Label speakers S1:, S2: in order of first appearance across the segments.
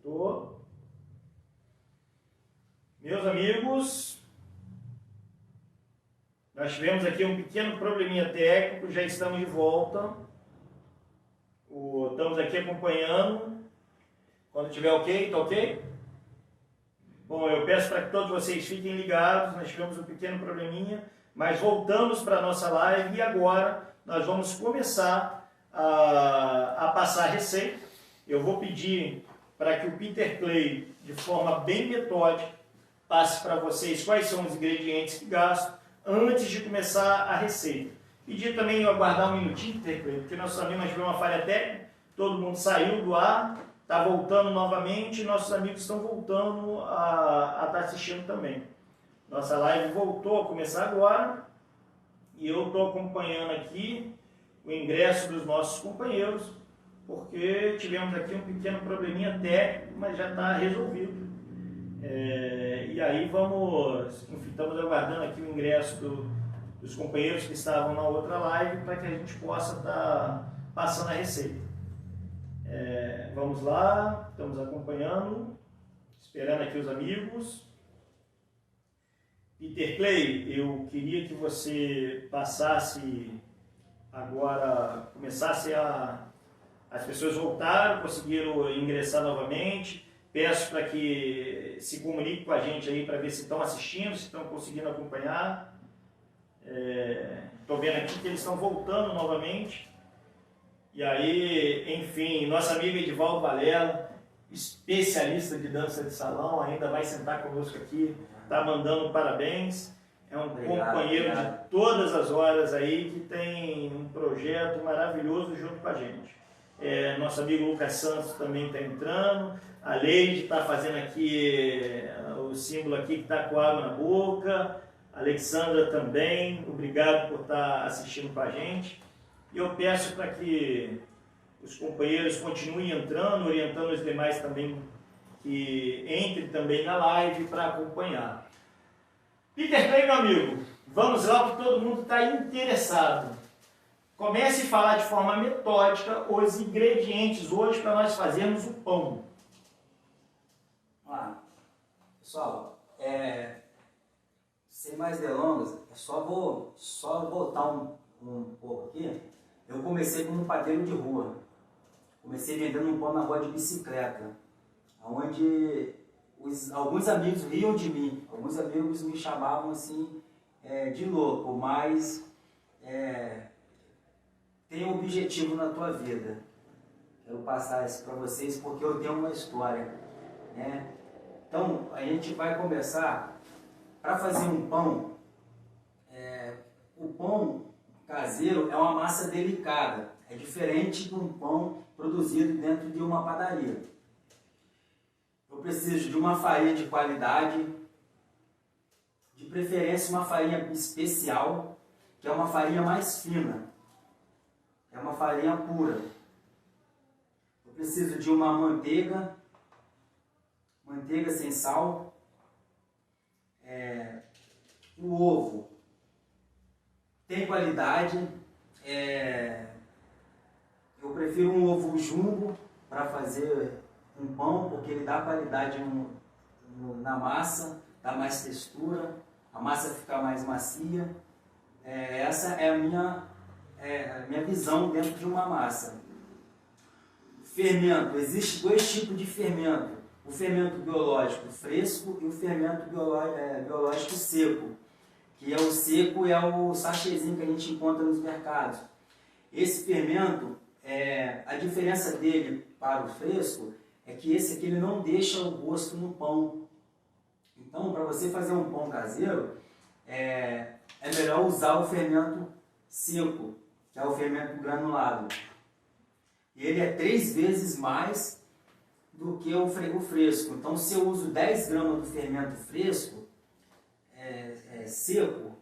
S1: Tô. Meus amigos, nós tivemos aqui um pequeno probleminha técnico, já estamos de volta. Estamos aqui acompanhando. Quando tiver ok, tá ok? Bom, eu peço para que todos vocês fiquem ligados, nós tivemos um pequeno probleminha, mas voltamos para a nossa live e agora nós vamos começar a passar a receita. Eu vou pedir para que o Peter Clay, de forma bem metódica, passe para vocês quais são os ingredientes que gasto antes de começar a receita. Pedir também aguardar um minutinho, Peter Clay, porque nós tivemos uma falha técnica, todo mundo saiu do ar, está voltando novamente, nossos amigos estão voltando a estar assistindo também. Nossa live voltou a começar agora e eu estou acompanhando aqui o ingresso dos nossos companheiros, porque tivemos aqui um pequeno probleminha técnico, mas já está resolvido. E aí enfim, estamos aguardando aqui o ingresso dos companheiros que estavam na outra live para que a gente possa estar passando a receita. Vamos lá, estamos acompanhando, esperando aqui os amigos. Peter Clay, eu queria que você passasse agora, começasse as pessoas voltaram, conseguiram ingressar novamente. Peço para que se comunique com a gente aí para ver se estão assistindo, se estão conseguindo acompanhar. Estou vendo aqui que eles estão voltando novamente. E aí, enfim, nosso amigo Edivaldo Valela, especialista de dança de salão, ainda vai sentar conosco aqui, está mandando parabéns. É um companheiro de todas as horas aí, que tem um projeto maravilhoso junto com a gente. Nosso amigo Lucas Santos também está entrando. A Leide está fazendo aqui o símbolo aqui que está com água na boca. A Alexandra também, obrigado por estar assistindo com a gente. E eu peço para que os companheiros continuem entrando, orientando os demais também que entrem também na live para acompanhar. Peter Clay, meu amigo, vamos lá porque todo mundo está interessado. Comece a falar de forma metódica os ingredientes hoje para nós fazermos o pão.
S2: Vamos lá. Pessoal, sem mais delongas, vou voltar um pouco aqui. Eu comecei como padeiro de rua. Comecei vendendo um pão na rua de bicicleta, onde alguns amigos riam de mim. Alguns amigos me chamavam assim de louco, mas tem um objetivo na tua vida. Quero passar isso para vocês porque eu tenho uma história, né? Então, a gente vai começar para fazer um pão. O pão caseiro é uma massa delicada, é diferente de um pão produzido dentro de uma padaria. Eu preciso de uma farinha de qualidade, de preferência uma farinha especial, que é uma farinha mais fina, é uma farinha pura. Eu preciso de uma manteiga sem sal, o ovo tem qualidade, eu prefiro um ovo jumbo para fazer um pão, porque ele dá qualidade na massa, dá mais textura, a massa fica mais macia. Essa é a minha visão dentro de uma massa. Fermento, existe dois tipos de fermento. O fermento biológico fresco e o fermento biológico seco. Que o seco é o sachêzinho que a gente encontra nos mercados. Esse fermento, a diferença dele para o fresco é que esse aqui ele não deixa o gosto no pão. Então, para você fazer um pão caseiro, é melhor usar o fermento seco, que é o fermento granulado. E ele é 3 vezes mais do que o fresco. Então, se eu uso 10 gramas do fermento fresco, seco,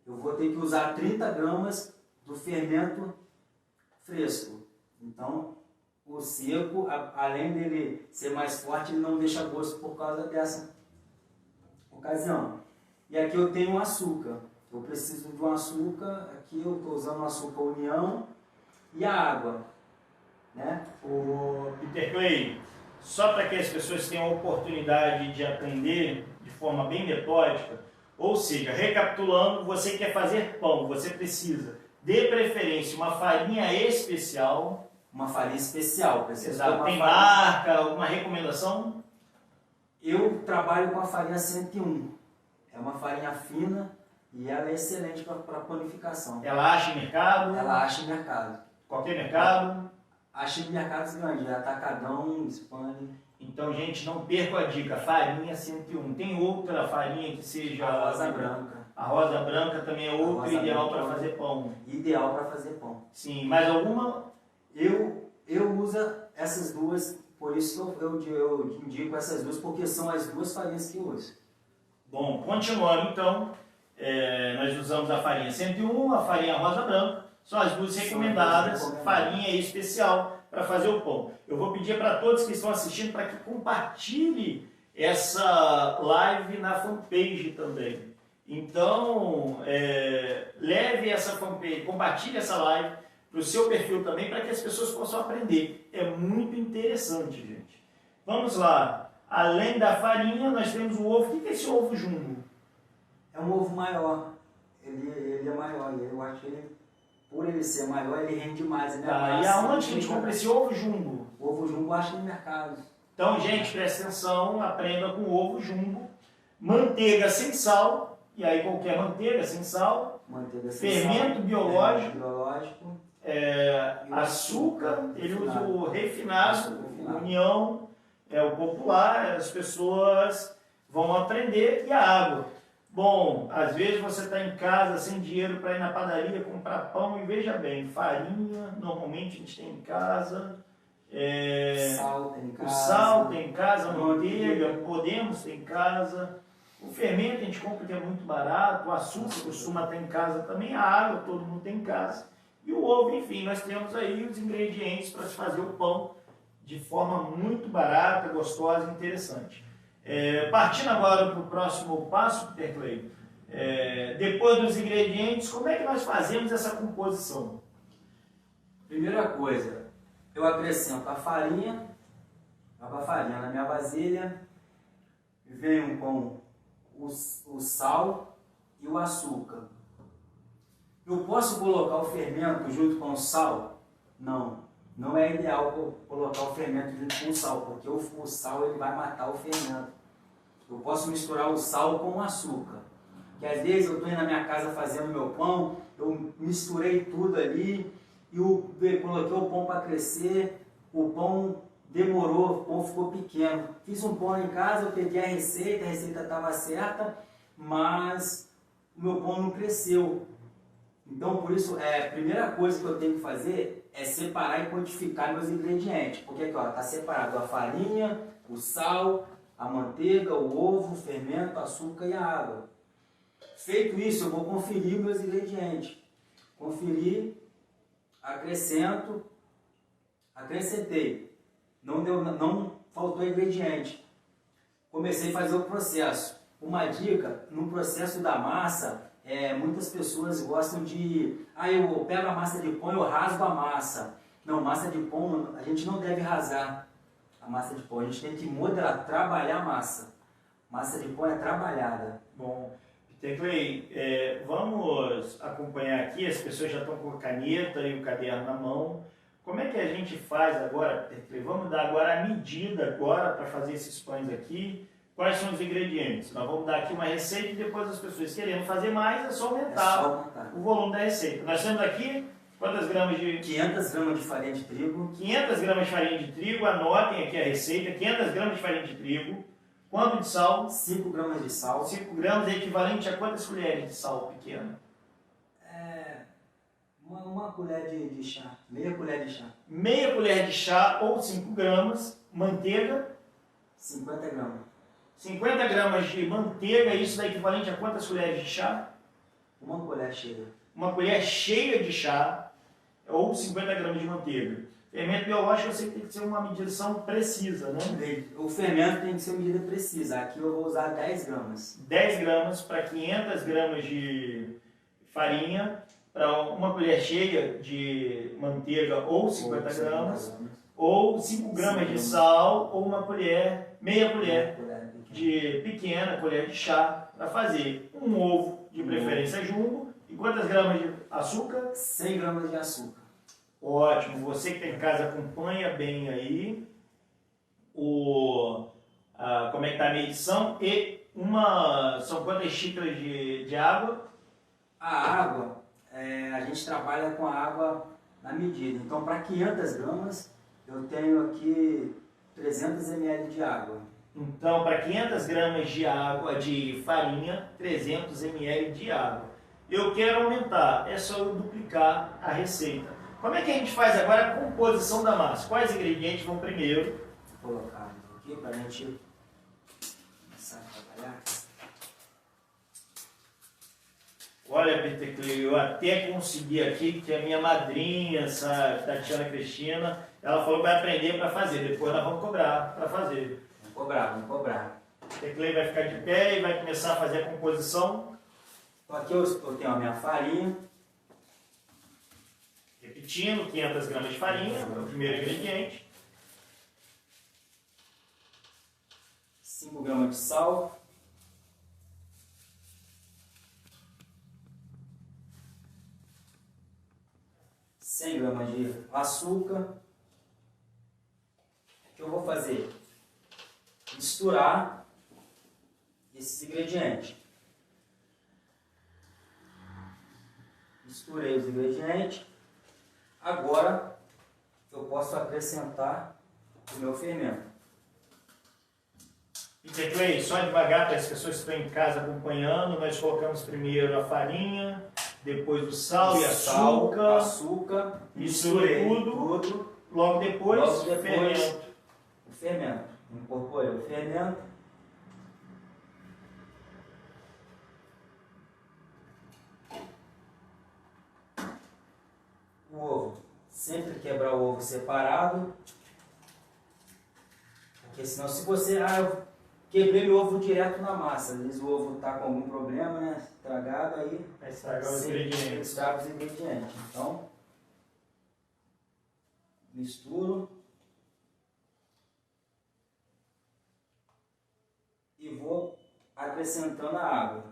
S2: eu vou ter que usar 30 gramas do fermento fresco. Então, o seco, além dele ser mais forte, ele não deixa gosto por causa dessa ocasião. E aqui eu tenho açúcar. Eu preciso de um açúcar, aqui eu estou usando o açúcar União e a água, né?
S1: O Peter Clay, só para que as pessoas tenham a oportunidade de aprender de forma bem metódica. Ou seja, recapitulando, você quer fazer pão, você precisa, de preferência, uma farinha especial.
S2: Uma farinha especial.
S1: Exato. Tem marca, alguma recomendação?
S2: Eu trabalho com a farinha 101. É uma farinha fina e ela é excelente para panificação.
S1: Ela acha em mercado?
S2: Ela acha em mercado.
S1: Qualquer mercado?
S2: Acha em mercados grandes, Atacadão, Spani.
S1: Então, gente, não perca a dica, farinha 101. Tem outra farinha que seja...
S2: A rosa branca.
S1: A rosa branca também é outro ideal para fazer pão.
S2: Ideal para fazer pão.
S1: Sim, mais alguma?
S2: Eu uso essas duas, por isso eu indico essas duas, porque são as duas farinhas que eu uso.
S1: Bom, continuando então, nós usamos a farinha 101, a farinha rosa branca, são as duas recomendadas, farinha especial para fazer o pão. Eu vou pedir para todos que estão assistindo para que compartilhe essa live na fanpage também. Então, leve essa fanpage, compartilhe essa live para o seu perfil também, para que as pessoas possam aprender. É muito interessante, gente. Vamos lá. Além da farinha, nós temos o ovo. O que é esse ovo jumbo?
S2: É um ovo maior. Ele é maior. Eu acho que por ele ser maior, ele rende mais.
S1: E aonde que a gente compra esse ovo jumbo?
S2: O ovo jumbo eu acho no mercado.
S1: Então, gente, presta atenção, aprenda com o ovo jumbo. Manteiga sem sal. E aí qualquer manteiga sem sal.
S2: Manteiga sem
S1: fermento
S2: sal.
S1: Biológico.
S2: Fermento biológico.
S1: Açúcar, ele usa o refinado, união, o popular, as pessoas vão aprender, e a água. Bom, às vezes você está em casa sem dinheiro para ir na padaria comprar pão, e veja bem, farinha, normalmente a gente tem em casa,
S2: sal tem em casa,
S1: o sal tem em casa, manteiga, podemos ter em casa, o fermento a gente compra que é muito barato, o açúcar costuma ter em casa também, a água todo mundo tem em casa. E o ovo, enfim, nós temos aí os ingredientes para se fazer o pão de forma muito barata, gostosa e interessante. Partindo agora para o próximo passo, Peter Clay, depois dos ingredientes, como é que nós fazemos essa composição?
S2: Primeira coisa, eu acrescento a farinha na minha vasilha, venho com o sal e o açúcar. Eu posso colocar o fermento junto com o sal? Não é ideal colocar o fermento junto com o sal, porque o sal ele vai matar o fermento. Eu posso misturar o sal com o açúcar. Que às vezes eu estou indo na minha casa fazendo meu pão, eu misturei tudo ali, e coloquei o pão para crescer, o pão demorou, o pão ficou pequeno. Fiz um pão em casa, eu peguei a receita estava certa, mas o meu pão não cresceu. Então, por isso, a primeira coisa que eu tenho que fazer é separar e quantificar meus ingredientes. Porque aqui, ó, tá separado a farinha, o sal, a manteiga, o ovo, o fermento, o açúcar e a água. Feito isso, eu vou conferir meus ingredientes. Conferir, acrescentei. Não faltou ingrediente. Comecei a fazer o processo. Uma dica, no processo da massa, muitas pessoas gostam de... eu pego a massa de pão e eu rasgo a massa. Não, massa de pão, a gente não deve rasgar a massa de pão. A gente tem que modelar, trabalhar a massa. Massa de pão é trabalhada.
S1: Bom, Peter Clay, vamos acompanhar aqui, as pessoas já estão com a caneta e o caderno na mão. Como é que a gente faz agora, Peter Clay? Vamos dar agora a medida agora para fazer esses pães aqui. Quais são os ingredientes? Nós vamos dar aqui uma receita e depois as pessoas querendo fazer mais, é só aumentar o volume da receita. Nós temos aqui quantas gramas de...
S2: 500 gramas de farinha de trigo.
S1: 500 gramas de farinha de trigo, anotem aqui a receita, 500 gramas de farinha de trigo. Quanto de sal?
S2: 5 gramas de sal.
S1: 5 gramas é equivalente a quantas colheres de sal pequena?
S2: Uma colher de chá, meia colher de chá.
S1: Meia colher de chá ou 5 gramas, manteiga?
S2: 50 gramas.
S1: 50 gramas de manteiga, isso dá equivalente a quantas colheres de chá?
S2: Uma colher cheia.
S1: Uma colher cheia de chá ou 50 gramas de manteiga. Fermento biológico eu sei que tem que ser uma medição precisa, né?
S2: O fermento tem que ser medida precisa. Aqui eu vou usar 10 gramas.
S1: 10 gramas para 500 gramas de farinha, para uma colher cheia de manteiga ou 50 gramas. ou 5 gramas de sal, ou uma colher, meia colher de pequena, colher de chá, para fazer um ovo, de preferência jumbo. E quantas gramas de açúcar?
S2: 100 gramas de açúcar.
S1: Ótimo, você que tem em casa acompanha bem aí como é que está a medição e são quantas xícaras de água?
S2: A água, a gente trabalha com a água na medida. Então, para 500 gramas, eu tenho aqui 300 ml de água.
S1: Então, para 500 gramas de água, de farinha, 300 ml de água. Eu quero aumentar, é só eu duplicar a receita. Como é que a gente faz agora a composição da massa? Quais ingredientes vão primeiro?
S2: Vou colocar aqui para a gente começar a trabalhar.
S1: Olha, Peter Clay, eu até consegui aqui, que a minha madrinha, essa Tatiana Cristina, ela falou que vai aprender para fazer, depois nós vamos cobrar para fazer.
S2: Vamos cobrar.
S1: Peter Clay vai ficar de pé e vai começar a fazer a composição.
S2: Então aqui eu tenho a minha farinha.
S1: Repetindo, 500 gramas de farinha, é o primeiro ingrediente.
S2: 5 gramas de sal. 100 gramas de açúcar. O que eu vou fazer? Misturar esses ingredientes. Misturei os ingredientes. Agora eu posso acrescentar o meu fermento.
S1: Peter Clay, só devagar para as pessoas que estão em casa acompanhando, nós colocamos primeiro a farinha, depois o sal e
S2: açúcar,
S1: misturei tudo, logo depois fermento.
S2: O fermento. Incorporei o fermento. O ovo. Sempre quebrar o ovo separado. Porque senão, se você... eu quebrei meu ovo direto na massa. Às vezes o ovo está com algum problema, né? Estragado, aí...
S1: Vai estragar os ingredientes.
S2: Estraga os ingredientes. Então, misturo. E vou acrescentando a água.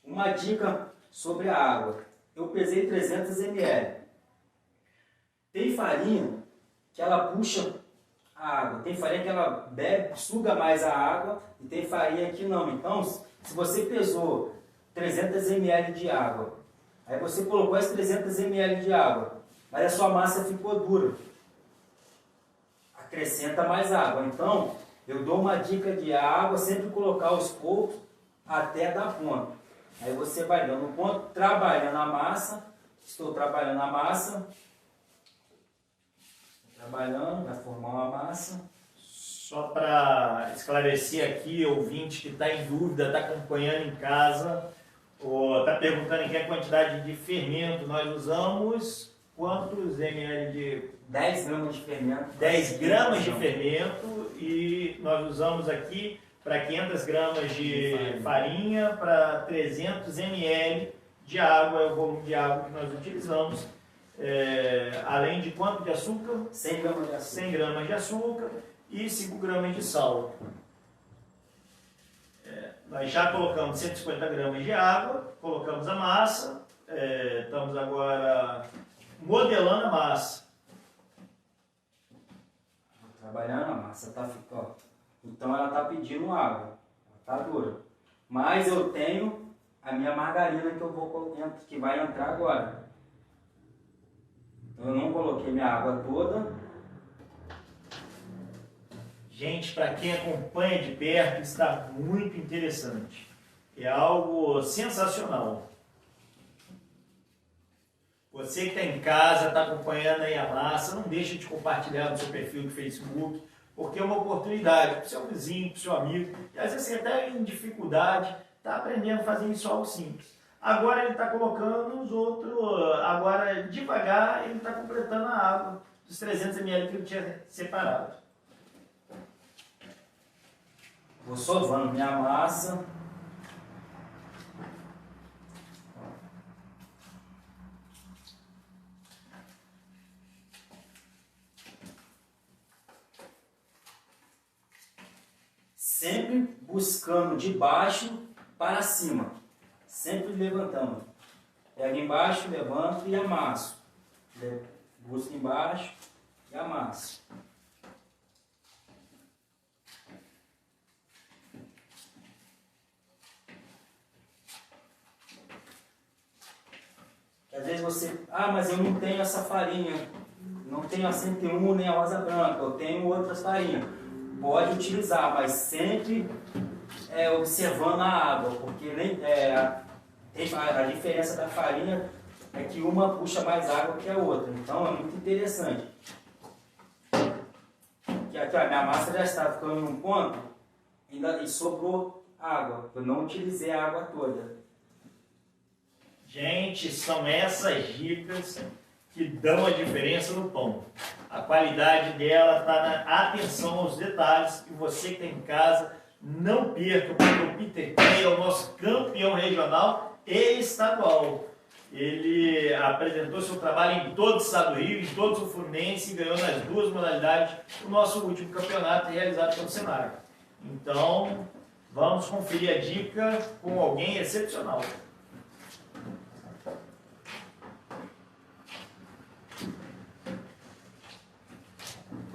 S2: Uma dica sobre a água. Eu pesei 300 ml. Tem farinha que ela puxa a água. Tem farinha que ela suga mais a água. E tem farinha que não. Então, se você pesou 300 ml de água, aí você colocou as 300 ml de água, mas a sua massa ficou dura. Acrescenta mais água. Então, eu dou uma dica de água, sempre colocar aos poucos até dar ponto. Aí você vai dando ponto, trabalhando a massa. Estou trabalhando a massa. Trabalhando, vai formar uma massa.
S1: Só para esclarecer aqui, ouvinte que está em dúvida, está acompanhando em casa, está perguntando aqui a quantidade de fermento. Nós usamos quantos ml de...
S2: 10 gramas de fermento.
S1: 10 gramas de fermento, e nós usamos aqui para 500 gramas de farinha, para 300 ml de água, é o volume de água que nós utilizamos. Além de quanto de açúcar?
S2: 100 gramas de açúcar.
S1: 100 gramas de açúcar e 5 gramas de sal. Nós já colocamos 150 gramas de água, colocamos a massa, estamos agora modelando a massa.
S2: Trabalhando a massa, tá ficando. Então ela está pedindo água, ela está dura. Mas eu tenho a minha margarina que vai entrar agora. Eu não coloquei minha água toda.
S1: Gente, para quem acompanha de perto, está muito interessante. É algo sensacional. Você que está em casa, está acompanhando aí a massa, não deixe de compartilhar no seu perfil do Facebook, porque é uma oportunidade para o seu vizinho, para o seu amigo, e às vezes você até em dificuldade, está aprendendo a fazer isso algo simples. Agora ele está colocando os outros, agora devagar ele está completando a água dos 300 ml que ele tinha separado.
S2: Vou sovando minha massa. sempre buscando de baixo para cima, sempre levantando. Pega embaixo, levanto e amasso. Busco embaixo e amasso. Às vezes você, mas eu não tenho essa farinha, não tenho a 101 nem a rosa branca, eu tenho outras farinhas. Pode utilizar, mas sempre observando a água, porque a diferença da farinha é que uma puxa mais água que a outra, então é muito interessante. Aqui, a minha massa já está ficando num ponto e sobrou água, eu não utilizei a água toda.
S1: Gente, são essas dicas que dão a diferença no pão. A qualidade dela está na atenção aos detalhes, e você que tem em casa, não perca, porque o Peter Clay é o nosso campeão regional e estadual. Ele apresentou seu trabalho em todo o estado do Rio, em todo o Sul Fluminense, e ganhou nas duas modalidades o nosso último campeonato realizado pelo Senac. Então, vamos conferir a dica com alguém excepcional.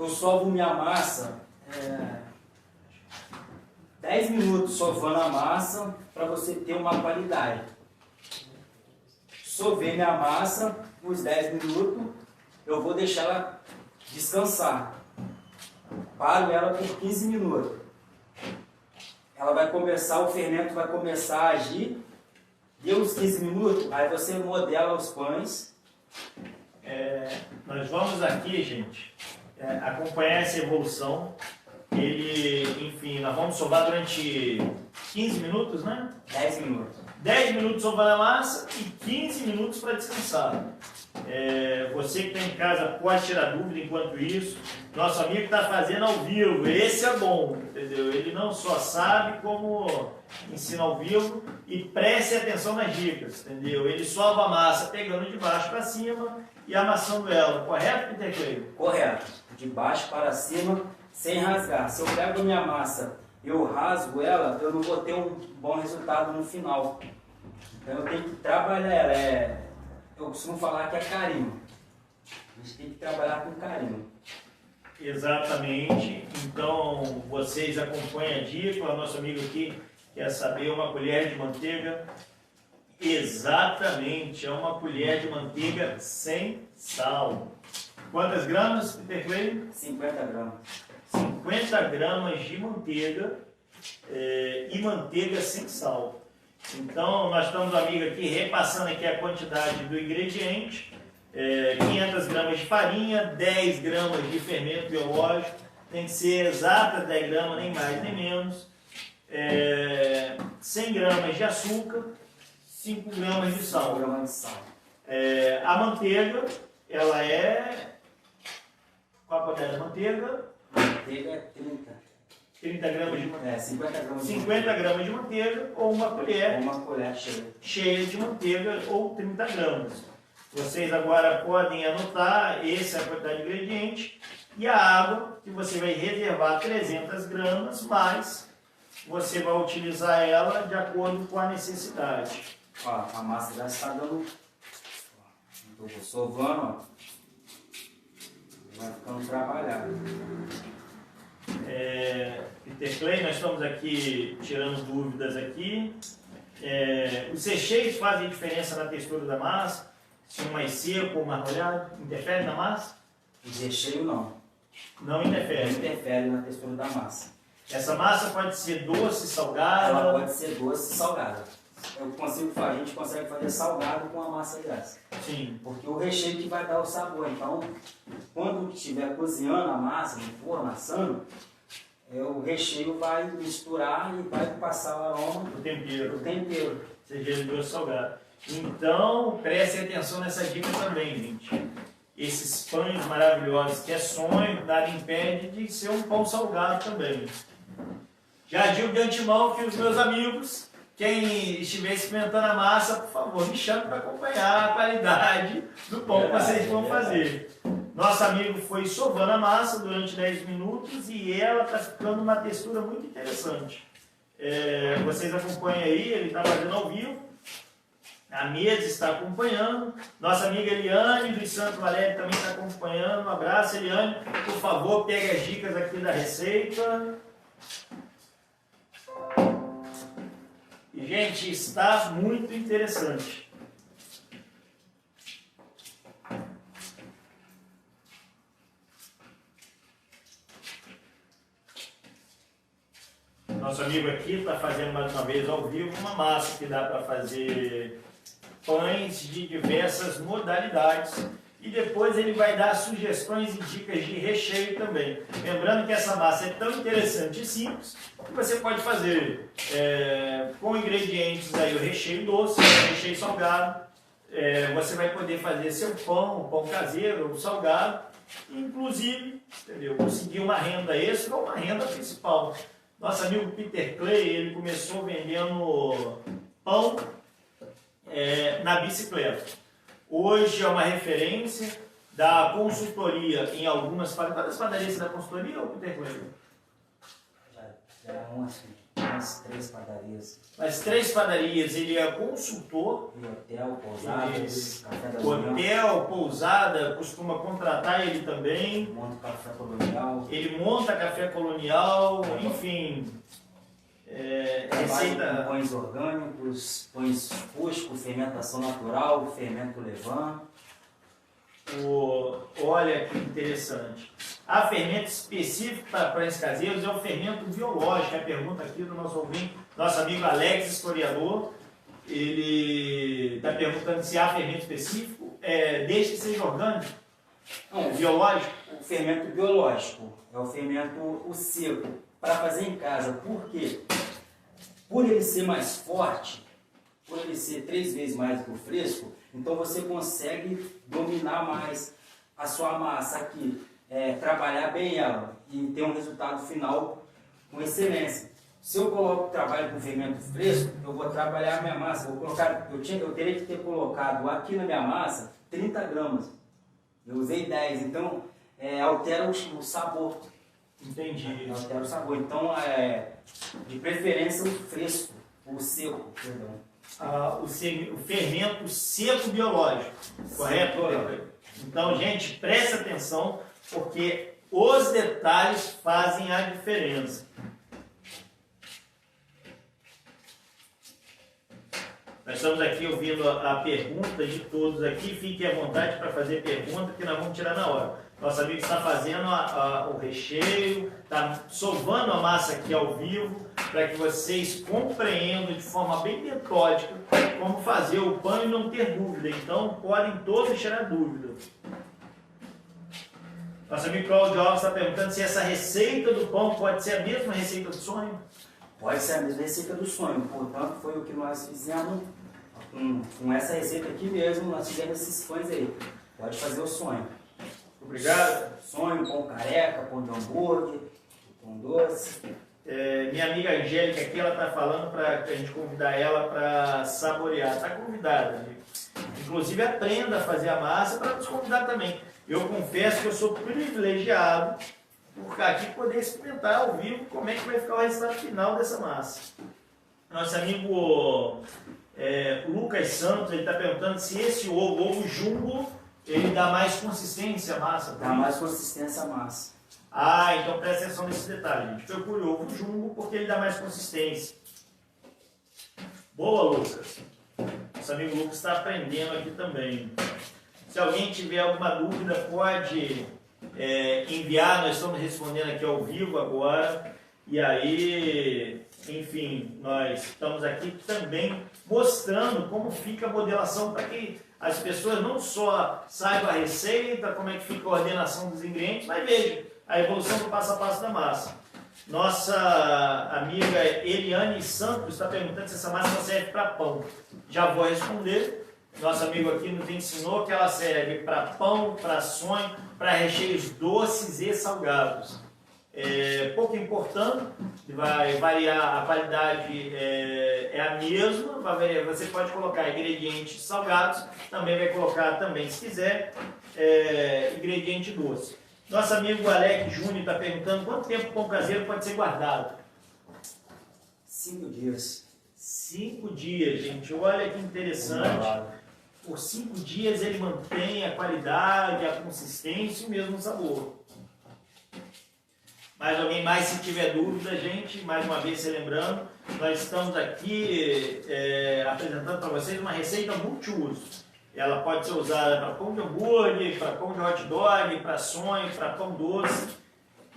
S2: Eu sovo minha massa 10 minutos sovando a massa para você ter uma qualidade. Sovei minha massa uns 10 minutos, eu vou deixar ela descansar. Paro ela por 15 minutos. Ela vai começar, o fermento vai começar a agir. Deu uns 15 minutos, aí você modela os pães.
S1: Nós vamos aqui, gente, acompanhar essa evolução. Enfim, nós vamos sovar durante 15 minutos, né?
S2: 10 minutos.
S1: 10 minutos sovando a massa e 15 minutos para descansar. Você que está em casa pode tirar dúvida enquanto isso. Nosso amigo está fazendo ao vivo, esse é bom, entendeu? Ele não só sabe como ensina ao vivo, e preste atenção nas dicas, entendeu? Ele sova a massa pegando de baixo para cima e amassando ela, correto, Peter Clay?
S2: Correto, de baixo para cima, sem rasgar. Se eu pego a minha massa e eu rasgo ela, eu não vou ter um bom resultado no final. Então eu tenho que trabalhar ela. Eu costumo falar que é carinho. A gente tem que trabalhar com carinho.
S1: Exatamente. Então vocês acompanham a dica. O nosso amigo aqui quer saber uma colher de manteiga. Exatamente, é uma colher de manteiga sem sal. Quantas gramas, Peter Clay?
S2: 50 gramas.
S1: 50 gramas de manteiga e manteiga sem sal. Então, nós estamos, amigo, aqui repassando aqui a quantidade do ingrediente. 500 gramas de farinha, 10 gramas de fermento biológico, tem que ser exata 10 gramas, nem mais nem menos. 100 gramas de açúcar, 5 gramas de sal.
S2: 5 gramas de sal.
S1: A manteiga, ela é... Qual a quantidade de manteiga?
S2: Manteiga é 30.
S1: 30 gramas de manteiga.
S2: 50 gramas de
S1: 50 gramas de manteiga ou uma colher,
S2: cheia.
S1: cheia de manteiga ou 30 gramas. Vocês agora podem anotar, essa é a quantidade de ingrediente, e a água, que você vai reservar 300 gramas, mas você vai utilizar ela de acordo com a necessidade.
S2: Ó, a massa já está dando... Eu vou sovando, ó. Vai ficando trabalhado.
S1: Peter Clay, nós estamos aqui tirando dúvidas aqui. Os recheios fazem diferença na textura da massa? Se um mais seco ou mais molhado, interfere na massa?
S2: O recheio não.
S1: Não interfere.
S2: Não interfere na textura da massa.
S1: Essa massa pode ser doce, salgada?
S2: Ela pode ser doce e salgada. A gente consegue fazer salgado com a massa dessa.
S1: Sim.
S2: Porque o recheio que vai dar o sabor. Então, quando estiver cozinhando a massa, no forno, assando, o recheio vai misturar e vai passar o aroma
S1: O tempero. Seja de doce salgado. Então, preste atenção nessa dica também, gente. Esses pães maravilhosos que é sonho, nada impede de ser um pão salgado também. Já digo de antemão que os meus amigos, quem estiver experimentando a massa, por favor, me chame para acompanhar a qualidade do pão que vocês vão fazer. Nosso amigo foi sovando a massa durante 10 minutos e ela está ficando uma textura muito interessante. Vocês acompanham aí, ele está fazendo ao vivo. A mesa está acompanhando. Nossa amiga Eliane do Santo Valério também está acompanhando. Um abraço, Eliane. Por favor, pegue as dicas aqui da receita. E, gente, está muito interessante. Nosso amigo aqui está fazendo mais uma vez ao vivo uma massa que dá para fazer pães de diversas modalidades. E depois ele vai dar sugestões e dicas de recheio também. Lembrando que essa massa é tão interessante e simples que você pode fazer com ingredientes aí o recheio doce, o recheio salgado. Você vai poder fazer seu pão, o pão caseiro, o salgado. Inclusive, entendeu? Conseguir uma renda extra ou uma renda principal. Nosso amigo Peter Clay, ele começou vendendo pão na bicicleta. Hoje é uma referência da consultoria em algumas padarias. Quantas padarias você dá consultoria, ou Peter Clay?
S2: Já umas 3 padarias.
S1: As 3 padarias, ele é consultor.
S2: E hotel, pousadas, café da manhã.
S1: Hotel, pousada, costuma contratar ele também.
S2: Monta café colonial.
S1: Ele monta café colonial, enfim.
S2: Receita. Pães orgânicos, pães fuscos, fermentação natural, fermento levan.
S1: Olha que interessante. Há fermento específico para pães caseiros, é o fermento biológico. A pergunta aqui do nosso ouvinte, nosso amigo Alex, historiador, ele está perguntando se há fermento específico, desde que seja orgânico.
S2: Não,
S1: biológico?
S2: O fermento biológico é o fermento seco, para fazer em casa. Por quê? Por ele ser mais forte, por ele ser 3 vezes mais do que o fresco, então você consegue dominar mais a sua massa aqui, trabalhar bem ela e ter um resultado final com excelência. Se eu trabalho com fermento fresco, eu vou trabalhar a minha massa, eu teria que ter colocado aqui na minha massa 30 gramas. Eu usei 10, então altera o sabor.
S1: Entendi.
S2: Altera o sabor. Então, de preferência, o fresco, o seco, perdão.
S1: O fermento seco biológico, correto? Então, gente, preste atenção, porque os detalhes fazem a diferença. Nós estamos aqui ouvindo a pergunta de todos aqui. Fiquem à vontade para fazer pergunta que nós vamos tirar na hora. Nosso amigo está fazendo o recheio, está sovando a massa aqui ao vivo, para que vocês compreendam de forma bem metódica como fazer o pão e não ter dúvida. Então, podem todos tirar dúvida. Nosso amigo Cláudio Alves está perguntando se essa receita do pão pode ser a mesma receita do sonho.
S2: Pode ser a mesma receita do sonho, portanto, foi o que nós fizemos com essa receita aqui mesmo. Nós fizemos esses pães aí. Pode fazer o sonho.
S1: Obrigado.
S2: Sonho, pão careca, pão de hambúrguer, pão doce.
S1: Minha amiga Angélica aqui, ela está falando para a gente convidar ela para saborear. Está convidada, amigo. Inclusive, aprenda a fazer a massa para nos convidar também. Eu confesso que eu sou privilegiado por aqui poder experimentar ao vivo como é que vai ficar o resultado final dessa massa. Nosso amigo Lucas Santos, ele está perguntando se esse ovo jumbo, ele dá mais consistência à massa.
S2: Dá mais consistência à massa.
S1: Então presta atenção nesse detalhe, gente. Procure o ovo jumbo porque ele dá mais consistência. Boa, Lucas. Nosso amigo Lucas está aprendendo aqui também. Se alguém tiver alguma dúvida, pode enviar. Nós estamos respondendo aqui ao vivo agora. E aí, enfim, nós estamos aqui também mostrando como fica a modelação para que as pessoas não só saibam a receita, como é que fica a ordenação dos ingredientes, mas vejam a evolução do passo a passo da massa. Nossa amiga Eliane Santos está perguntando se essa massa serve para pão. Já vou responder. Nosso amigo aqui nos ensinou que ela serve para pão, para sonho, para recheios doces e salgados. pouco importando, vai variar, a qualidade é a mesma, vai variar, você pode colocar ingredientes salgados, também vai colocar, também se quiser, ingrediente doce. Nosso amigo Alec Júnior está perguntando quanto tempo o pão caseiro pode ser guardado?
S2: 5 dias.
S1: 5 dias, gente. Olha que interessante. Por 5 dias ele mantém a qualidade, a consistência e o mesmo sabor. Mais alguém mais, se tiver dúvida, gente, mais uma vez se lembrando, nós estamos aqui apresentando para vocês uma receita multiuso. Ela pode ser usada para pão de hambúrguer, para pão de hot dog, para sonho, para pão doce.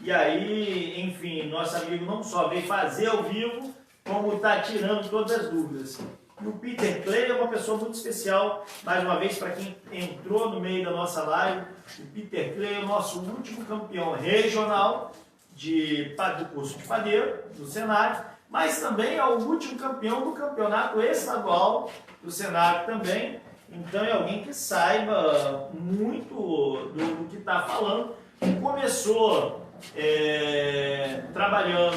S1: E aí, enfim, nosso amigo não só veio fazer ao vivo, como está tirando todas as dúvidas. E o Peter Clay é uma pessoa muito especial, mais uma vez, para quem entrou no meio da nossa live. O Peter Clay é o nosso último campeão regional do curso de padeiro, do Senac, mas também é o último campeão do campeonato estadual do Senac também. Então é alguém que saiba muito do que está falando. Começou trabalhando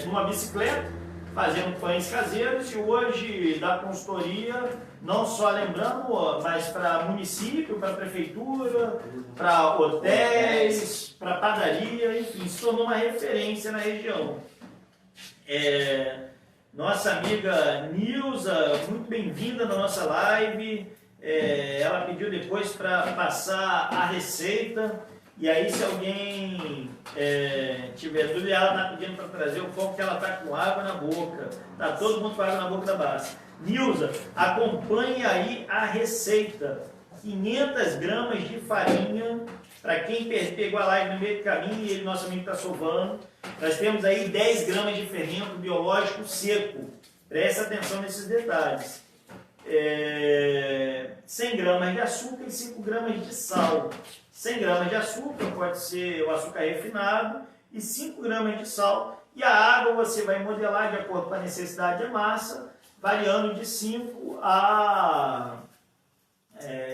S1: numa bicicleta, fazendo pães caseiros, e hoje dá consultoria, não só lembrando, mas para município, para prefeitura, para hotéis, para padaria, enfim, se tornou uma referência na região. Nossa amiga Nilza, muito bem-vinda na nossa live. Ela pediu depois para passar a receita. E aí, se alguém tiver dúvida, ela está pedindo para trazer o pão, porque ela está com água na boca. Está todo mundo com água na boca da Bassa. Nilza, acompanhe aí a receita. 500 gramas de farinha. Para quem pegou a live no meio do caminho e nosso amigo está sovando, nós temos aí 10 gramas de fermento biológico seco. Preste atenção nesses detalhes. 100 gramas de açúcar e 5 gramas de sal. 100 gramas de açúcar pode ser o açúcar refinado e 5 gramas de sal. E a água você vai modelar de acordo com a necessidade da massa, variando de 5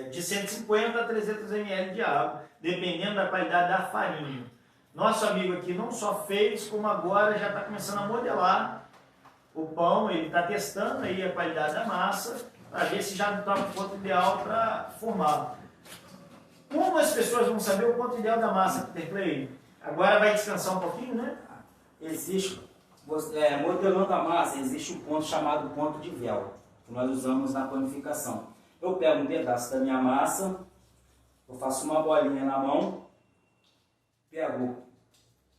S1: de 150 a 300 ml de água, dependendo da qualidade da farinha. Nosso amigo aqui não só fez, como agora já está começando a modelar o pão. Ele está testando aí a qualidade da massa, para ver se já não está o ponto ideal para formar. Como as pessoas vão saber o ponto ideal da massa, Peter Clay? Agora vai descansar um pouquinho, né?
S2: Existe, modelando a massa, existe um ponto chamado ponto de véu, que nós usamos na panificação. Eu pego um pedaço da minha massa, eu faço uma bolinha na mão,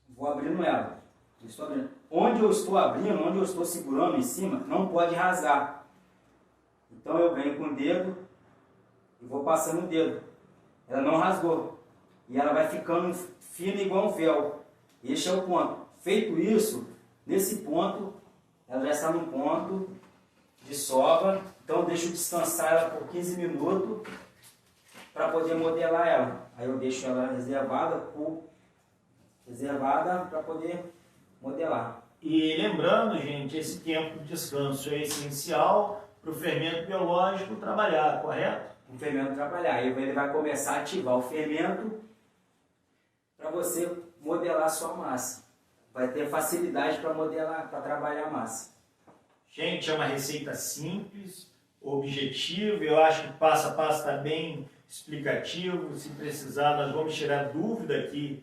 S2: vou abrindo ela. Estou abrindo. Onde eu estou abrindo, onde eu estou segurando em cima, não pode rasgar. Então eu venho com o dedo e vou passando o dedo. Ela não rasgou. E ela vai ficando fina igual um véu. Este é o ponto. Feito isso, nesse ponto, ela já está no ponto de sova. Então eu deixo descansar ela por 15 minutos para poder modelar ela. Aí eu deixo ela reservada para poder modelar.
S1: E lembrando, gente, esse tempo de descanso é essencial para o fermento biológico trabalhar, correto?
S2: O fermento trabalhar. Aí ele vai começar a ativar o fermento para você modelar a sua massa. Vai ter facilidade para modelar, para trabalhar a massa.
S1: Gente, é uma receita simples, objetiva. Eu acho que passo a passo está bem explicativo. Se precisar, nós vamos tirar dúvida aqui.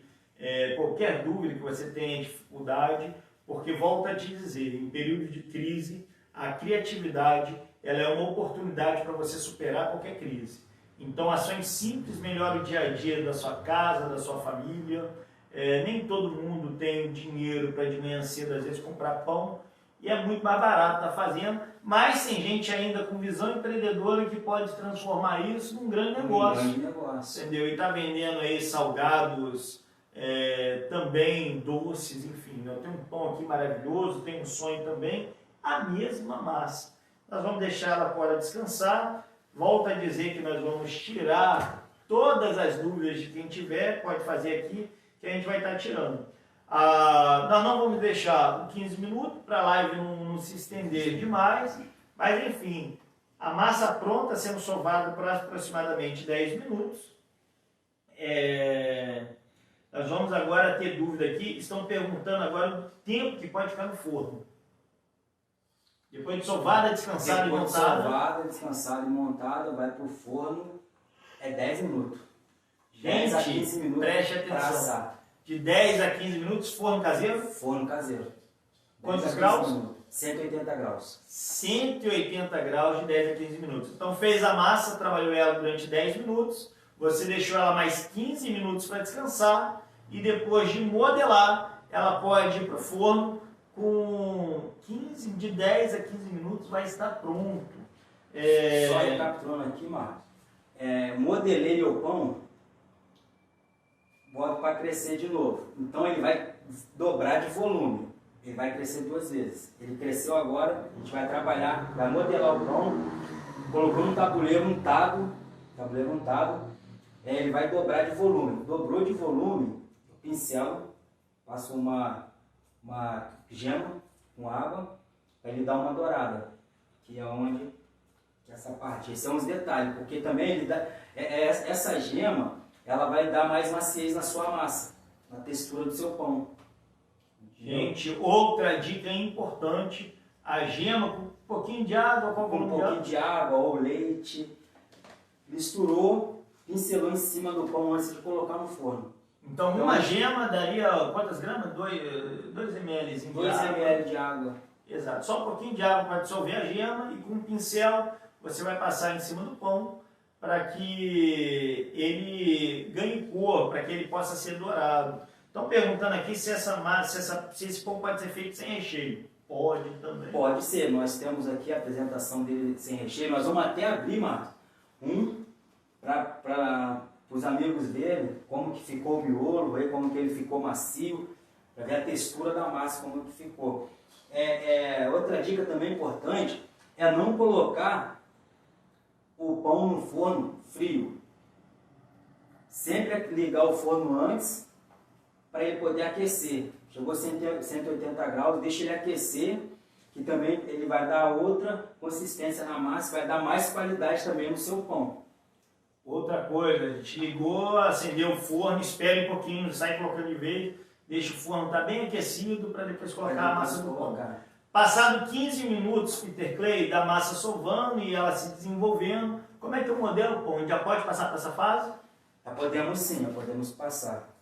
S1: Qualquer dúvida que você tenha dificuldade, porque volto a te dizer, em período de crise, a criatividade ela é uma oportunidade para você superar qualquer crise. Então, ações simples melhoram o dia a dia da sua casa, da sua família. Nem todo mundo tem dinheiro para de manhã cedo, às vezes, comprar pão, e é muito mais barato estar fazendo, mas tem gente ainda com visão empreendedora que pode transformar isso num grande negócio. Entendeu? E está vendendo aí salgados, também doces, enfim. Eu tenho um pão aqui maravilhoso, tenho um sonho também, a mesma massa. Nós vamos deixar ela fora descansar. Volto a dizer que nós vamos tirar todas as dúvidas de quem tiver, pode fazer aqui, que a gente vai estar tirando. Nós não vamos deixar 15 minutos para a live não se estender demais, mas enfim, a massa pronta, sendo sovada por aproximadamente 10 minutos. Nós vamos agora ter dúvida aqui, estão perguntando agora o tempo que pode ficar no forno. Depois de sovada, descansada e montada.
S2: Sovada, descansada e montada, vai para o forno, é 10 minutos.
S1: Gente,
S2: 10 a 15 minutos
S1: preste
S2: para
S1: atenção.
S2: assar.
S1: De 10 a 15 minutos, forno caseiro?
S2: Forno caseiro.
S1: Quantos graus?
S2: 180 graus.
S1: 180 graus de 10 a 15 minutos. Então fez a massa, trabalhou ela durante 10 minutos, você deixou ela mais 15 minutos para descansar e depois de modelar, ela pode ir para o forno com de 10 a 15 minutos vai estar pronto.
S2: Só recapitulando aqui, Marcos. Modelei o pão, boto para crescer de novo. Então ele vai dobrar de volume. Ele vai crescer 2 vezes. Ele cresceu agora, a gente vai trabalhar, vai modelar o pão, colocou um tabuleiro untado, ele vai dobrar de volume. Dobrou de volume, o pincel, passo uma gema com água, para ele dar uma dourada, que é onde essa parte. Esses são os detalhes, porque também ele dá, essa gema, ela vai dar mais maciez na sua massa, na textura do seu pão.
S1: Gente, outra dica importante, a gema com um pouquinho de água,
S2: com um pouquinho de água ou leite, misturou, pincelou em cima do pão antes de colocar no forno.
S1: Então uma gema daria quantas gramas? 2 ml de
S2: 2
S1: água.
S2: ml de água.
S1: Exato, só um pouquinho de água para dissolver a gema e com um pincel você vai passar em cima do pão para que ele ganhe cor, para que ele possa ser dourado. Estão perguntando aqui se esse pão pode ser feito sem recheio. Pode também.
S2: Pode ser, nós temos aqui a apresentação dele sem recheio. Nós vamos até abrir, Marcos, para os amigos verem como que ficou o miolo, ver como que ele ficou macio, para ver a textura da massa, como que ficou. Outra dica também importante é não colocar o pão no forno frio. Sempre ligar o forno antes, para ele poder aquecer. Chegou a 180 graus, deixa ele aquecer, que também ele vai dar outra consistência na massa, vai dar mais qualidade também no seu pão.
S1: Outra coisa, a gente ligou, acendeu o forno, espere um pouquinho, sai colocando de vez, deixa o forno estar bem aquecido para depois colocar a massa no pão. Passado 15 minutos, Peter Clay, da massa sovando e ela se desenvolvendo, como é que eu modelo o pão? A gente já pode passar para essa fase?
S2: Já podemos sim, já podemos passar.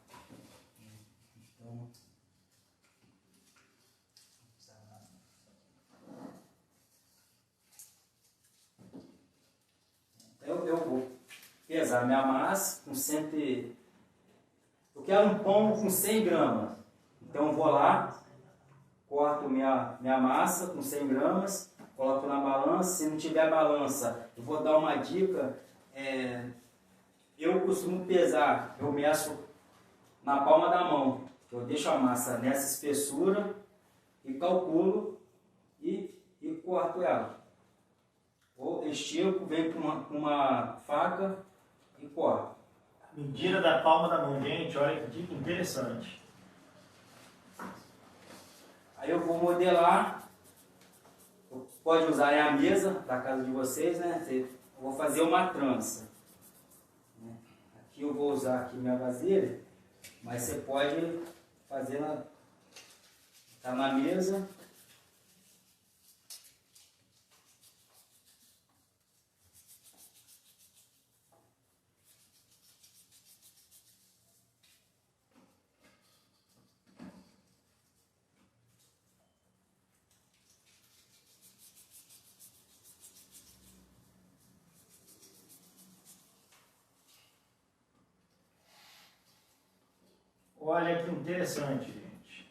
S2: Eu vou pesar minha massa com 100. Eu quero um pão com 100 gramas. Então eu vou lá, corto minha massa com 100 gramas, coloco na balança. Se não tiver balança, eu vou dar uma dica. Eu costumo pesar, eu meço na palma da mão. Eu deixo a massa nessa espessura e calculo e corto ela. Ou estico, venho com uma faca e corto.
S1: Medida da palma da mão, gente, olha que dica interessante.
S2: Aí eu vou modelar, pode usar a mesa da casa de vocês, né? Eu vou fazer uma trança. Aqui eu vou usar aqui minha vasilha, mas você pode fazer tá na mesa.
S1: Olha que interessante, gente.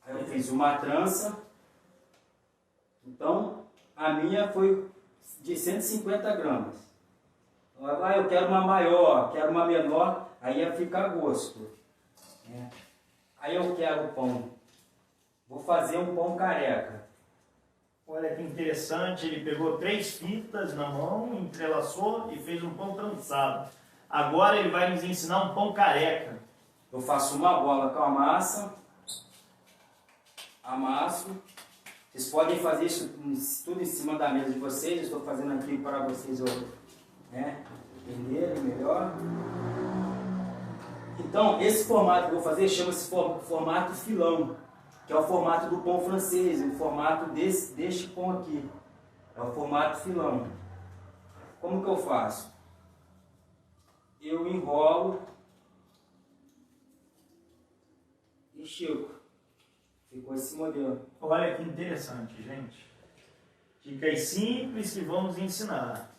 S2: Aí eu fiz uma trança. Então, a minha foi de 150 gramas. Eu quero uma maior, quero uma menor, aí ia ficar a gosto. Aí eu quero o pão. Vou fazer um pão careca.
S1: Olha que interessante, ele pegou 3 fitas na mão, entrelaçou e fez um pão trançado. Agora ele vai nos ensinar um pão careca.
S2: Eu faço uma bola com a massa, amasso. Vocês podem fazer isso tudo em cima da mesa de vocês. Eu estou fazendo aqui para vocês hoje. entender ele melhor. Então, esse formato que eu vou fazer chama-se formato filão, que é o formato do pão francês, o formato deste pão aqui. É o formato filão. Como que eu faço? Eu enrolo e estico. Ficou esse modelo.
S1: Olha que interessante, gente. Dicas simples que vamos ensinar.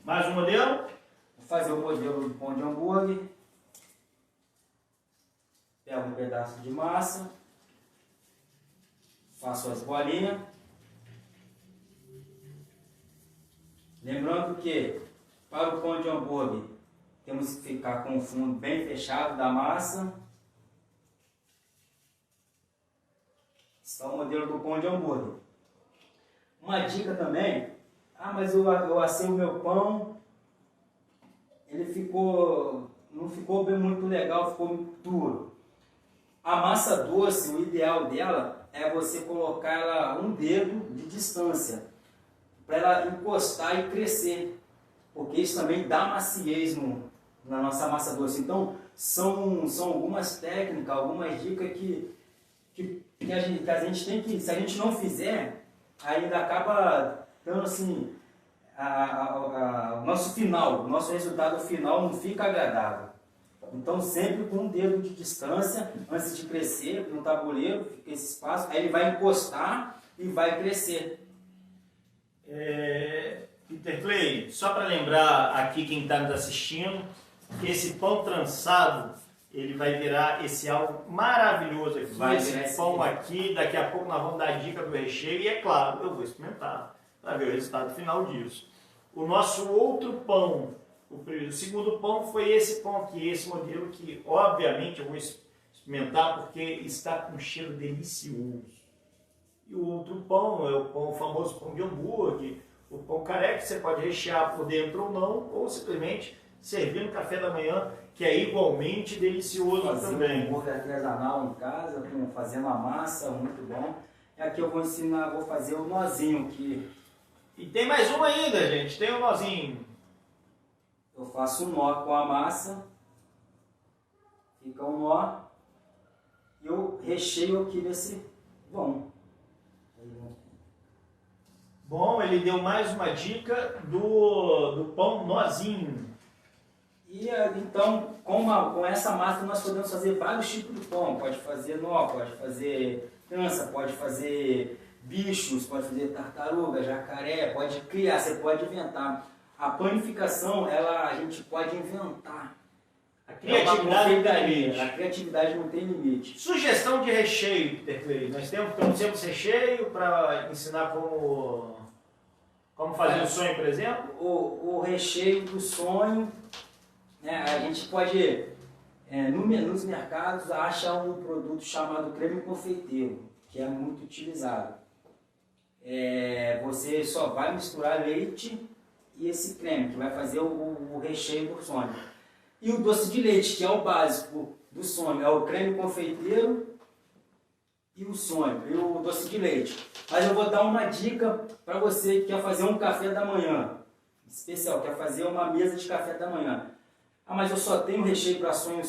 S1: Mais um modelo?
S2: Vou fazer o modelo do pão de hambúrguer. Pego um pedaço de massa. Faço as bolinhas. Lembrando que para o pão de hambúrguer temos que ficar com o fundo bem fechado da massa. Esse é o modelo do pão de hambúrguer. Uma dica também, mas eu assei o meu pão, ele não ficou bem muito legal, ficou muito duro. A massa doce, o ideal dela é você colocar ela um dedo de distância, para ela encostar e crescer, porque isso também dá maciez na nossa massa doce. Então, são algumas técnicas, algumas dicas que a gente tem que, se a gente não fizer, ainda acaba dando assim, o nosso final, o nosso resultado final não fica agradável. Então sempre com um dedo de distância, antes de crescer, no tabuleiro, fica esse espaço, aí ele vai encostar e vai crescer.
S1: Peter Clay, só para lembrar aqui quem está nos assistindo, que esse pão trançado, ele vai virar esse algo maravilhoso aqui, esse pão aqui, daqui a pouco nós vamos dar a dica do recheio e é claro, eu vou experimentar para ver o resultado final disso. O nosso outro pão, o segundo pão foi esse pão aqui, esse modelo que obviamente eu vou experimentar porque está com um cheiro delicioso. E o outro pão é o famoso pão de hambúrguer, o pão careca, que você pode rechear por dentro ou não, ou simplesmente servir no café da manhã, que é igualmente delicioso também.
S2: Um hambúrguer artesanal em casa, fazendo a massa, muito bom. E aqui eu vou ensinar, vou fazer o nozinho aqui.
S1: E tem mais um ainda, gente, tem um nozinho.
S2: Eu faço um nó com a massa, fica um nó, e eu recheio aqui nesse vão.
S1: Bom, ele deu mais uma dica do pão nozinho.
S2: E então, com essa massa nós podemos fazer vários tipos de pão. Pode fazer nó, pode fazer trança, pode fazer bichos, pode fazer tartaruga, jacaré, pode criar, você pode inventar. A panificação, a gente pode inventar.
S1: A criatividade não tem limite.
S2: A criatividade não tem limite.
S1: Sugestão de recheio, Peter Clay. Nós temos recheio para ensinar como fazer o sonho, por exemplo?
S2: O recheio do sonho, né, a gente pode, nos mercados, achar um produto chamado creme confeiteiro, que é muito utilizado. Você só vai misturar leite e esse creme, que vai fazer o recheio do sonho. E o doce de leite, que é o básico do sonho, é o creme confeiteiro e o sonho, e o doce de leite. Mas eu vou dar uma dica para você que quer fazer um café da manhã, especial, quer fazer uma mesa de café da manhã. Mas eu só tenho recheio para sonho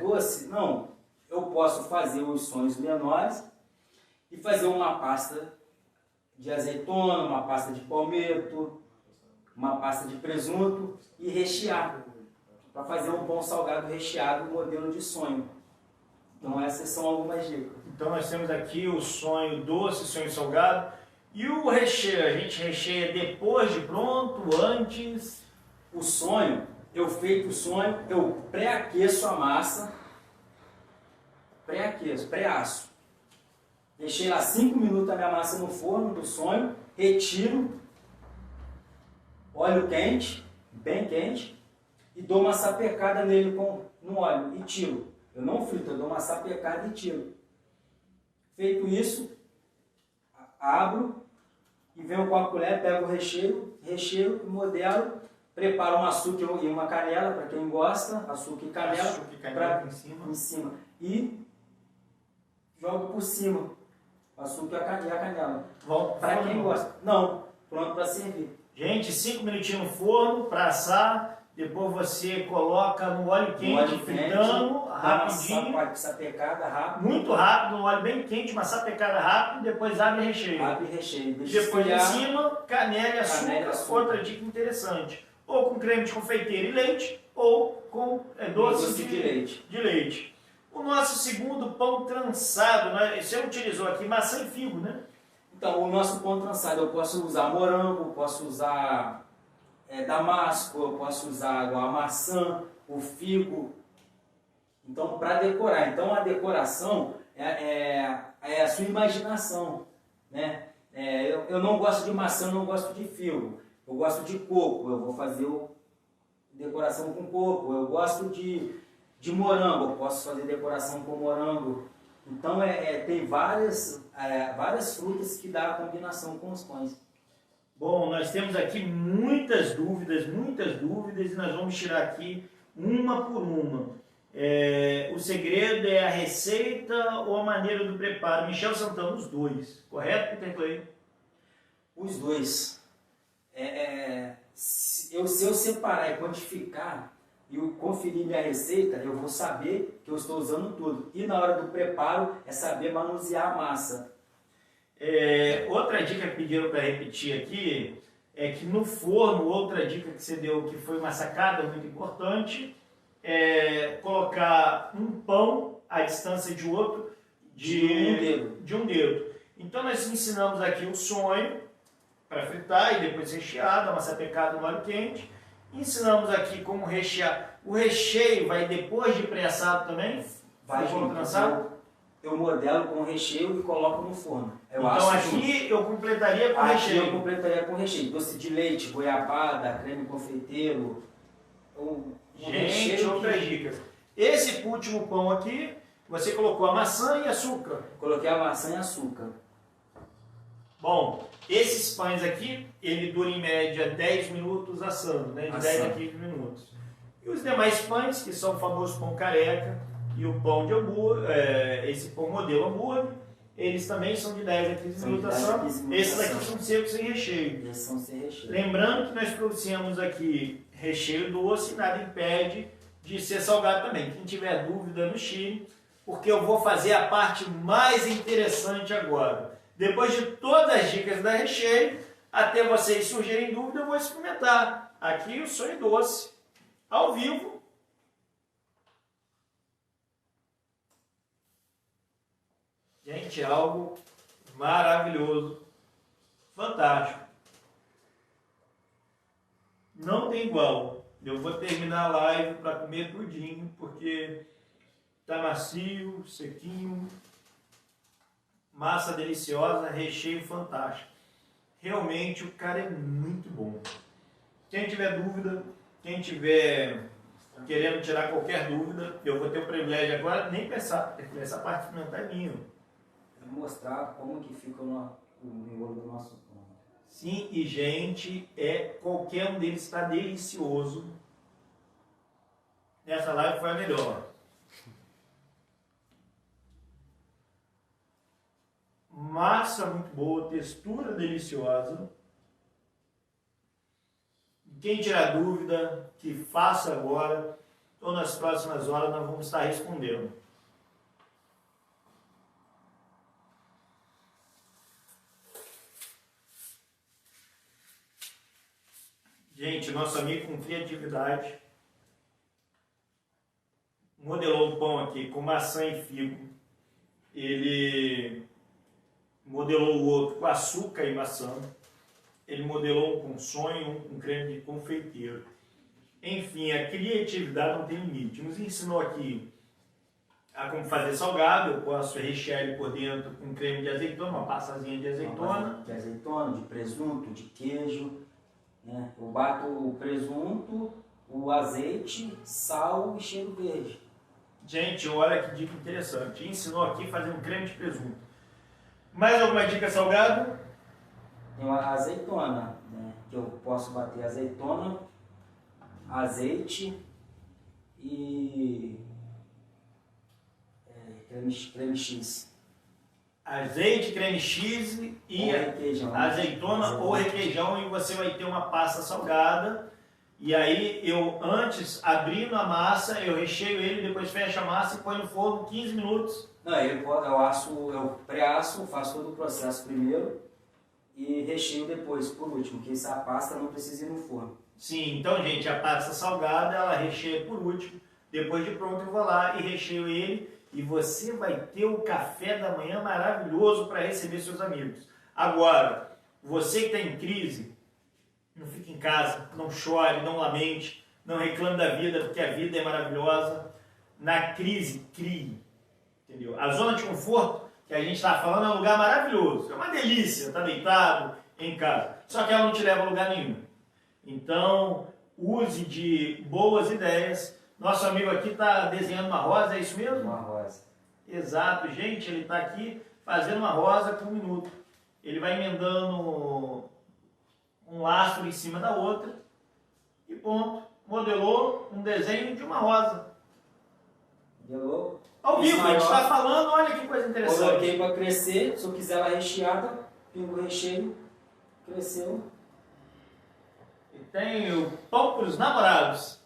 S2: doce? Não, eu posso fazer os sonhos menores e fazer uma pasta de azeitona, uma pasta de palmito, uma pasta de presunto e rechear, para fazer um pão salgado recheado modelo de sonho. Então essas são algumas dicas.
S1: Então nós temos aqui o sonho doce, sonho salgado. E o recheio, a gente recheia depois de pronto, antes?
S2: O sonho, feito o sonho, eu pré-aqueço a massa, pré-aço. Deixei lá 5 minutos a minha massa no forno do sonho, retiro, óleo quente, bem quente, e dou uma sapecada nele no óleo e tiro. Eu não frito, eu dou uma sapecada e tiro. Feito isso, abro e venho com a colher, pego o recheio, modelo, preparo um açúcar e uma canela, para quem gosta, açúcar e canela, em cima. E jogo por cima, o açúcar e a canela. Para quem gosta. Não, pronto para servir.
S1: Gente, 5 minutinhos no forno para assar. Depois você coloca no óleo quente, fritando rapidinho.
S2: Uma sapecada rápida.
S1: Muito rápido, no óleo bem quente, uma sapecada rápida. Depois abre e recheio.
S2: Abre e recheio.
S1: Depois em cima, canela e açúcar. Outra dica interessante. Ou com creme de confeiteiro e leite, ou com doce de leite. O nosso segundo pão trançado, né? Você utilizou aqui maçã e figo, né?
S2: Então, o nosso pão trançado, eu posso usar morango, posso usar damasco, eu posso usar a maçã, o figo. Então, para decorar. Então, a decoração é a sua imaginação, né? Eu não gosto de maçã, não gosto de figo. Eu gosto de coco, eu vou fazer decoração com coco. Eu gosto de morango, eu posso fazer decoração com morango. Então, tem várias frutas que dá a combinação com os pães.
S1: Bom, nós temos aqui muitas dúvidas, e nós vamos tirar aqui uma por uma. O segredo é a receita ou a maneira do preparo? Michel Santana, os dois, correto, Peter Clay?
S2: Os dois. Se eu separar e quantificar e conferir minha receita, eu vou saber que eu estou usando tudo. E na hora do preparo é saber manusear a massa.
S1: Outra dica que pediram para repetir aqui é que no forno, outra dica que você deu, que foi uma sacada muito importante, é colocar um pão à distância de outro de um dedo. Então nós ensinamos aqui o sonho para fritar e depois rechear, dar uma sapecada no óleo quente. Ensinamos aqui como rechear. O recheio vai depois de pré-assado também?
S2: Vai junto. Eu modelo com recheio e coloco no forno.
S1: Então aqui eu completaria com recheio.
S2: Eu completaria com recheio. Doce de leite, goiabada, creme confeiteiro.
S1: Gente, outra dica. Esse último pão aqui, você colocou a maçã e açúcar.
S2: Coloquei a maçã e açúcar.
S1: Bom, esses pães aqui, ele dura em média 10 minutos assando, né? De 10 a 15 minutos. E os demais pães, que são o famoso pão careca e o pão de hambúrguer, esse pão modelo hambúrguer, eles também são de 10 a 15 minutos assando. Esses aqui são secos sem recheio.
S2: Esses são sem recheio.
S1: Lembrando que nós trouxemos aqui recheio doce, nada impede de ser salgado também. Quem tiver dúvida no Chile, porque eu vou fazer a parte mais interessante agora. Depois de todas as dicas da recheio, até vocês surgirem dúvida, eu vou experimentar aqui o sonho doce, ao vivo. Gente, algo maravilhoso, fantástico. Não tem igual. Eu vou terminar a live para comer tudinho, porque tá macio, sequinho, massa deliciosa, recheio fantástico. Realmente o cara é muito bom. Quem tiver dúvida, quem tiver querendo tirar qualquer dúvida, eu vou ter o privilégio agora nem pensar, porque essa parte experimentar é minha.
S2: Vou mostrar como que fica o miolo do nosso pão.
S1: Sim, e gente, qualquer um deles está delicioso. Essa live foi a melhor. Massa muito boa, textura deliciosa. Quem tiver dúvida, que faça agora, ou nas próximas horas nós vamos estar respondendo. Gente, nosso amigo com criatividade modelou um pão aqui com maçã e figo. Ele modelou o outro com açúcar e maçã. Ele modelou um com sonho, um com creme de confeiteiro. Enfim, a criatividade não tem limite. Nos ensinou aqui a como fazer salgado. Eu posso rechear ele por dentro com creme de azeitona, uma passazinha de azeitona.
S2: De azeitona, de presunto, de queijo. Né? Eu bato o presunto, o azeite, sal e cheiro verde.
S1: Gente, olha que dica interessante. Ensinou aqui a fazer um creme de presunto. Mais alguma dica salgado?
S2: Tem a azeitona, né? Que eu posso bater azeitona, azeite e creme X.
S1: azeite, creme cheese e
S2: Ou requeijão.
S1: azeitona ou requeijão, e você vai ter uma pasta salgada. E aí eu, antes, abrindo a massa, eu recheio ele, depois fecho a massa e põe no forno 15 minutos.
S2: Não, eu pré-asso, faço todo o processo primeiro e recheio depois, por último, porque essa pasta não precisa ir no forno.
S1: Sim, então, gente, a pasta salgada, ela recheia por último. Depois de pronto, eu vou lá e recheio ele. E você vai ter o café da manhã maravilhoso para receber seus amigos. Agora, você que está em crise, não fique em casa, não chore, não lamente, não reclame da vida, porque a vida é maravilhosa. Na crise, crie. Entendeu? A zona de conforto que a gente está falando é um lugar maravilhoso. É uma delícia estar deitado em casa. Só que ela não te leva a lugar nenhum. Então, use de boas ideias. Nosso amigo aqui está desenhando uma rosa, é isso mesmo?
S2: Uma rosa.
S1: Exato, gente, ele está aqui fazendo uma rosa por 1 minuto. Ele vai emendando um lastro em cima da outra e ponto. Modelou um desenho de uma rosa.
S2: Modelou.
S1: Ao vivo, a gente está falando, olha que coisa interessante.
S2: Coloquei para crescer, se eu quiser ela recheada, pingo o recheio, cresceu.
S1: E tem o pão para os namorados.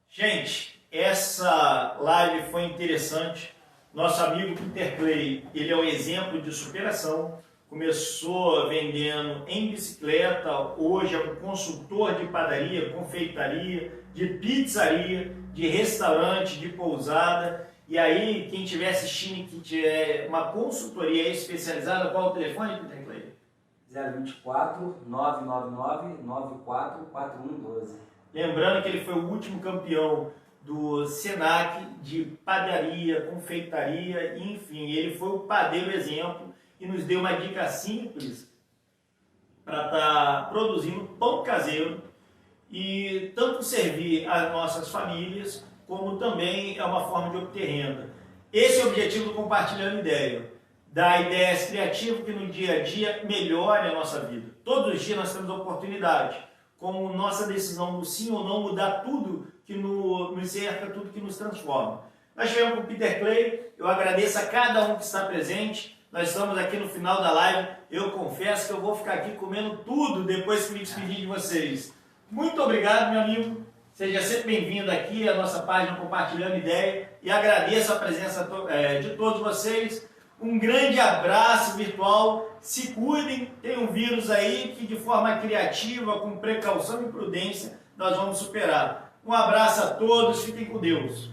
S1: Gente, essa live foi interessante. Nosso amigo Peter Clay, ele é um exemplo de superação. Começou vendendo em bicicleta, hoje é um consultor de padaria, confeitaria, de pizzaria, de restaurante, de pousada. E aí, quem estiver assistindo, que tiver uma consultoria especializada, qual é o telefone, Peter Clay?
S2: 024 999 94 4112.
S1: Lembrando que ele foi o último campeão do Senac de padaria, confeitaria, enfim, ele foi o padeiro exemplo e nos deu uma dica simples para estar produzindo pão caseiro e tanto servir as nossas famílias, como também é uma forma de obter renda. Esse é o objetivo do Compartilhando Ideia, dar ideias criativas que no dia a dia melhorem a nossa vida. Todos os dias nós temos a oportunidade, como nossa decisão do sim ou não mudar tudo que nos cerca, tudo que nos transforma. Nós chegamos com o Peter Clay, eu agradeço a cada um que está presente, nós estamos aqui no final da live, eu confesso que eu vou ficar aqui comendo tudo depois que me despedir de vocês. Muito obrigado, meu amigo, seja sempre bem-vindo aqui à nossa página Compartilhando Ideia e agradeço a presença de todos vocês. Um grande abraço virtual, se cuidem, tem um vírus aí que de forma criativa, com precaução e prudência, nós vamos superar. Um abraço a todos, fiquem com Deus.